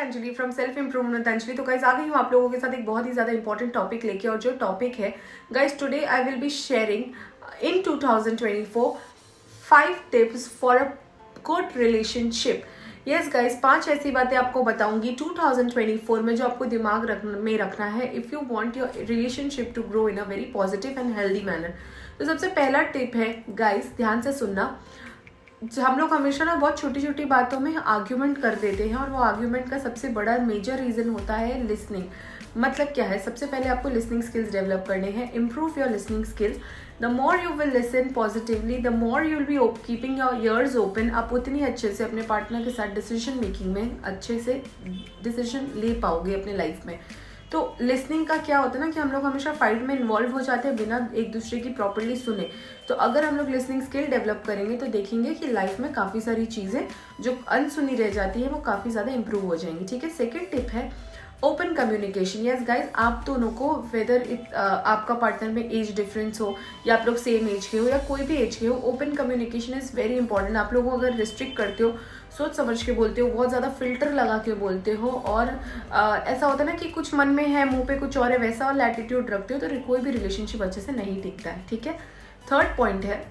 Anjali from self improvement Anjali. तो guys आ गई हूँ आप लोगों के साथ एक बहुत ही ज़्यादा इंपॉर्टेंट टॉपिक लेके, और जो टॉपिक है guys today I will be sharing in 2024 5 tips for a good relationship. Yes guys 5 ऐसी बातें आपको बताऊंगी 2024 में जो आपको दिमाग में रखना है if you want your relationship to grow in a very positive and healthy manner. तो सबसे पहला टिप है गाइज, ध्यान से सुनना। हम लोग हमेशा ना बहुत छोटी छोटी बातों में आर्ग्यूमेंट कर देते हैं, और वो आर्ग्यूमेंट का सबसे बड़ा मेजर रीज़न होता है लिसनिंग। मतलब क्या है, सबसे पहले आपको लिसनिंग स्किल्स डेवलप करने हैं। Improve your listening skills. The more you will listen positively, the more you will be keeping your ears open. आप उतनी अच्छे से अपने पार्टनर के साथ डिसीजन मेकिंग में अच्छे से डिसीजन ले पाओगे अपने लाइफ में। तो लिसनिंग का क्या होता है ना कि हम लोग हमेशा फाइट में इन्वॉल्व हो जाते हैं बिना एक दूसरे की प्रॉपर्ली सुने। तो अगर हम लोग लिसनिंग स्किल डेवलप करेंगे तो देखेंगे कि लाइफ में काफ़ी सारी चीज़ें जो अनसुनी रह जाती है वो काफ़ी ज़्यादा इंप्रूव हो जाएंगी। ठीक है। सेकेंड टिप है ओपन कम्युनिकेशन। यस गाइज, आप दोनों को वेदर आपका पार्टनर में एज डिफरेंस हो या आप लोग सेम एज के हो या कोई भी एज के हो, open communication is very important. आप लोगों को अगर रिस्ट्रिक्ट करते हो, सोच समझ के बोलते हो, बहुत ज़्यादा फिल्टर लगा के बोलते हो, और ऐसा होता है ना कि कुछ मन में है मुंह पे कुछ और है, वैसा वाला एटीट्यूड रखते हो, तो कोई भी रिलेशनशिप अच्छे से नहीं टिकता है। ठीक है। थर्ड पॉइंट है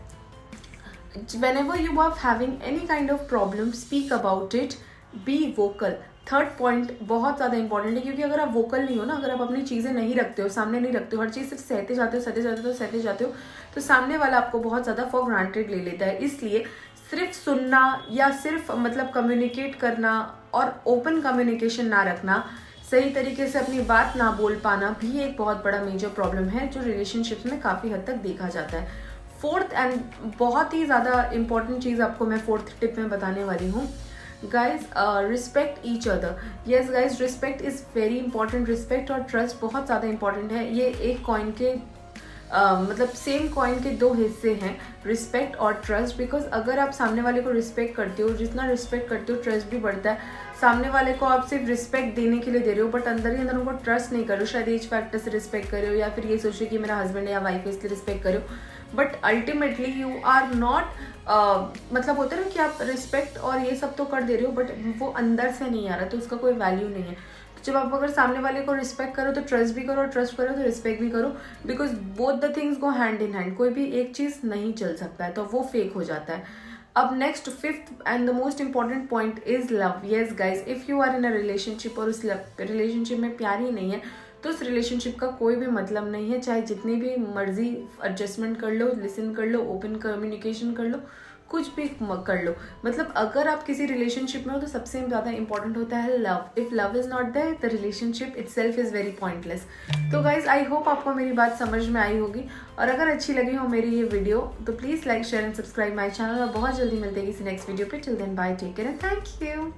whenever you are having any kind of problem, speak about it, be vocal। Third point बहुत ज़्यादा इंपॉर्टेंट है, क्योंकि अगर आप वोकल नहीं हो ना, अगर आप अपनी चीज़ें नहीं रखते हो, सामने नहीं रखते हो, हर चीज़ सिर्फ सहते जाते हो, तो सामने वाला आपको बहुत ज़्यादा फॉर ग्रांटेड ले लेता है। इसलिए सिर्फ सुनना या सिर्फ मतलब कम्युनिकेट करना और ओपन कम्युनिकेशन ना रखना, सही तरीके से अपनी बात ना बोल पाना भी एक बहुत बड़ा मेजर प्रॉब्लम है जो रिलेशनशिप्स में काफ़ी हद तक देखा जाता है। फोर्थ एंड बहुत ही ज़्यादा इंपॉर्टेंट चीज़ आपको मैं फोर्थ टिप में बताने वाली हूँ guys, respect each other. Yes guys, respect is very important. Respect और ट्रस्ट बहुत ज़्यादा इंपॉर्टेंट है। ये एक कॉइन के मतलब सेम कॉइन के दो हिस्से हैं, रिस्पेक्ट और ट्रस्ट। बिकॉज अगर आप सामने वाले को रिस्पेक्ट करते हो, जितना रिस्पेक्ट करते हो ट्रस्ट भी बढ़ता है। सामने वाले को आप सिर्फ रिस्पेक्ट देने के लिए दे रहे हो, बट अंदर ही अंदर उनको ट्रस्ट नहीं कर रहे हो, शायद एज फैक्टर से रिस्पेक्ट कर रहे हो, या फिर ये सोच रहे कि मेरा हस्बैंड है या वाइफ है इसलिए रिस्पेक्ट करो, but ultimately you are not मतलब होता है ना कि आप रिस्पेक्ट और ये सब तो कर दे रहे हो, बट वो अंदर से नहीं आ रहा, तो उसका कोई वैल्यू नहीं है। तो जब आप अगर सामने वाले को रिस्पेक्ट करो तो ट्रस्ट भी करो, और ट्रस्ट करो तो रिस्पेक्ट भी करो, because both the things go hand in hand. कोई भी एक चीज़ नहीं चल सकता है, तो वो फेक हो जाता है। अब next fifth and the most important point is love. Yes guys, if you are in a relationship और उस रिलेशनशिप में प्यार ही नहीं है, तो उस रिलेशनशिप का कोई भी मतलब नहीं है। चाहे जितनी भी मर्जी एडजस्टमेंट कर लो, लिसन कर लो, ओपन कम्युनिकेशन कर लो, कुछ भी कर लो, मतलब अगर आप किसी रिलेशनशिप में हो तो सबसे ज़्यादा इंपॉर्टेंट होता है love. If love is not there, the relationship itself is very pointless. तो गाइज आई होप आपको मेरी बात समझ में आई होगी, और अगर अच्छी लगी हो मेरी ये वीडियो तो please like share and subscribe my channel, और बहुत जल्दी मिलते हैं किसी नेक्स्ट वीडियो पे। Till then bye, take care and thank you.